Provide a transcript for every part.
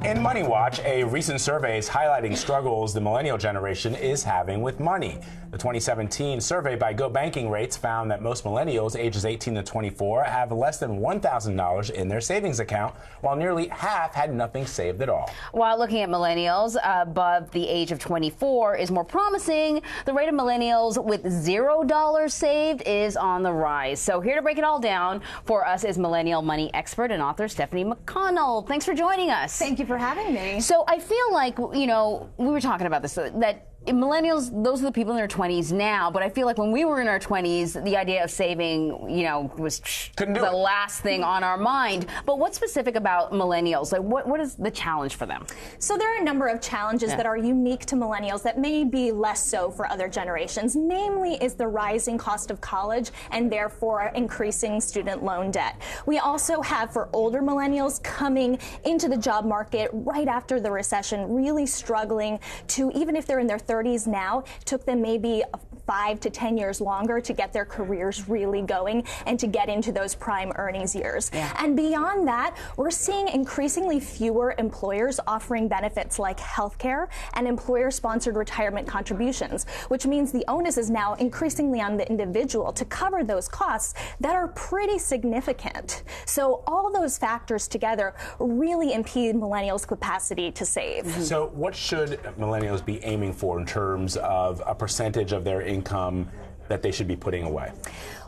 In Money Watch, a recent survey is highlighting struggles the millennial generation is having with money. The 2017 survey by GoBankingRates found that most millennials ages 18 to 24 have less than $1,000 in their savings account, while nearly half had nothing saved at all. While looking at millennials above the age of 24 is more promising, the rate of millennials with $0 saved is on the rise. So here to break it all down for us is millennial money expert and author Stefanie O'Connell. Thanks for joining us. Thank you for having me. So I feel like, you know, we were talking about this, that millennials, those are the people in their 20s now, but I feel like when we were in our 20s, the idea of saving, you know, was the last thing on our mind. But what's specific about millennials? Like, what is the challenge for them? So there are a number of challenges that are unique to millennials that may be less so for other generations. Namely is the rising cost of college and therefore increasing student loan debt. We also have, for older millennials coming into the job market right after the recession, really struggling to, even if they're in their 30s now, took them maybe 5 to 10 years longer to get their careers really going and to get into those prime earnings years. And beyond that, we're seeing increasingly fewer employers offering benefits like healthcare and employer-sponsored retirement contributions, which means the onus is now increasingly on the individual to cover those costs that are pretty significant. So all those factors together really impede millennials' capacity to save. So what should millennials be aiming for in terms of a percentage of their income that they should be putting away?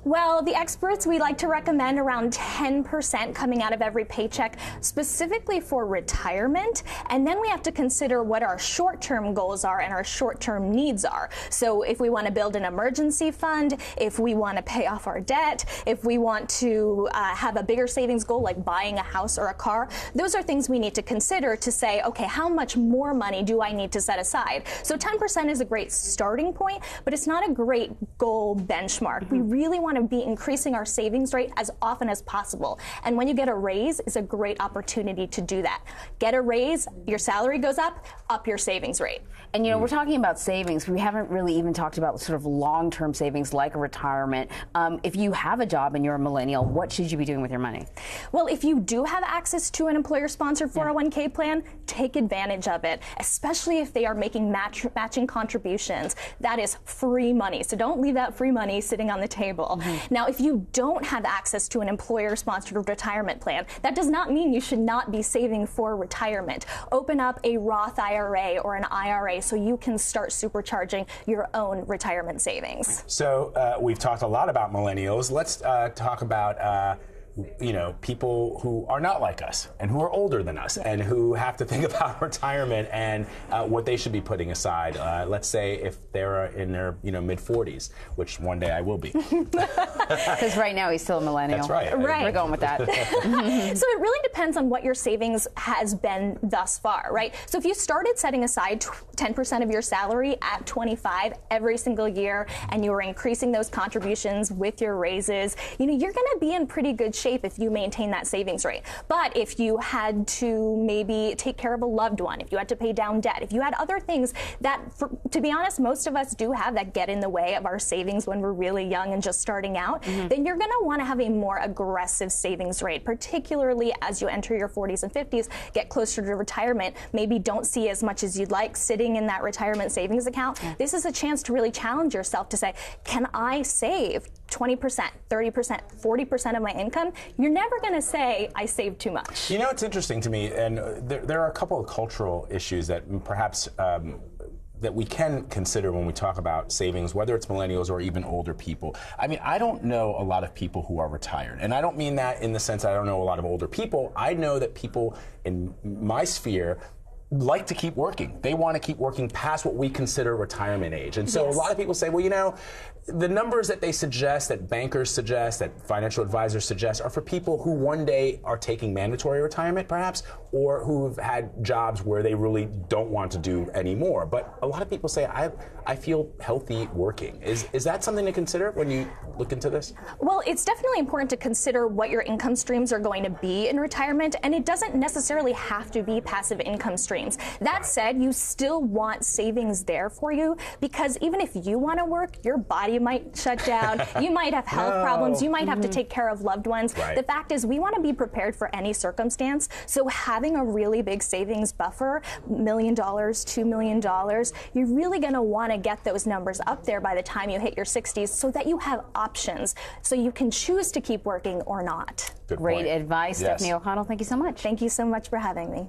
Well, the experts, we like to recommend around 10% coming out of every paycheck, specifically for retirement. And then we have to consider what our short-term goals are and our short-term needs are. So if we want to build an emergency fund, if we want to pay off our debt, if we want to have a bigger savings goal like buying a house or a car, those are things we need to consider to say, okay, how much more money do I need to set aside? So 10% is a great starting point, but it's not a great goal benchmark. We really want to be increasing our savings rate as often as possible. And when you get a raise, is a great opportunity to do that. Get a raise, your salary goes up your savings rate. And, you know, we're talking about savings. We haven't really even talked about sort of long-term savings like a retirement. If you have a job and you're a millennial, what should you be doing with your money? Well, if you do have access to an employer-sponsored 401k plan, take advantage of it, especially if they are making matching contributions. That is free money. So don't leave that free money sitting on the table. Now, if you don't have access to an employer-sponsored retirement plan, that does not mean you should not be saving for retirement. Open up a Roth IRA or an IRA so you can start supercharging your own retirement savings. So we've talked a lot about millennials. Let's talk about you know, people who are not like us and who are older than us and who have to think about retirement and what they should be putting aside. Let's say if they're in their, you know, mid-40s, which one day I will be. Because right now he's still a millennial. That's right. Right. We're going with that. So it really depends on what your savings has been thus far, right? So if you started setting aside 10% of your salary at 25 every single year and you were increasing those contributions with your raises, you know, you're going to be in pretty good shape if you maintain that savings rate. But if you had to maybe take care of a loved one, if you had to pay down debt, if you had other things that, to be honest, most of us do have that get in the way of our savings when we're really young and just starting out, then you're going to want to have a more aggressive savings rate, particularly as you enter your 40s and 50s, get closer to retirement, maybe don't see as much as you'd like sitting in that retirement savings account. This is a chance to really challenge yourself to say, can I save 20%, 30%, 40% of my income? You're never going to say, I saved too much. You know, it's interesting to me, and there are a couple of cultural issues that perhaps that we can consider when we talk about savings, whether it's millennials or even older people. I mean, I don't know a lot of people who are retired. And I don't mean that in the sense I don't know a lot of older people. I know that people in my sphere like to keep working. They want to keep working past what we consider retirement age. And so a lot of people say, well, you know, the numbers that they suggest, that bankers suggest, that financial advisors suggest are for people who one day are taking mandatory retirement, perhaps, or who've had jobs where they really don't want to do anymore. But a lot of people say, I feel healthy working. Is that something to consider when you look into this? Well, it's definitely important to consider what your income streams are going to be in retirement, and it doesn't necessarily have to be passive income streams. dreams. That said, you still want savings there for you, because even if you want to work, your body might shut down. You might have health problems. You might have to take care of loved ones. Right. The fact is, we want to be prepared for any circumstance. So having a really big savings buffer, $1 million, $2 million, you're really going to want to get those numbers up there by the time you hit your 60s, so that you have options, so you can choose to keep working or not. Good Great point. advice. Yes. Stefanie O'Connell, thank you so much. Thank you so much for having me.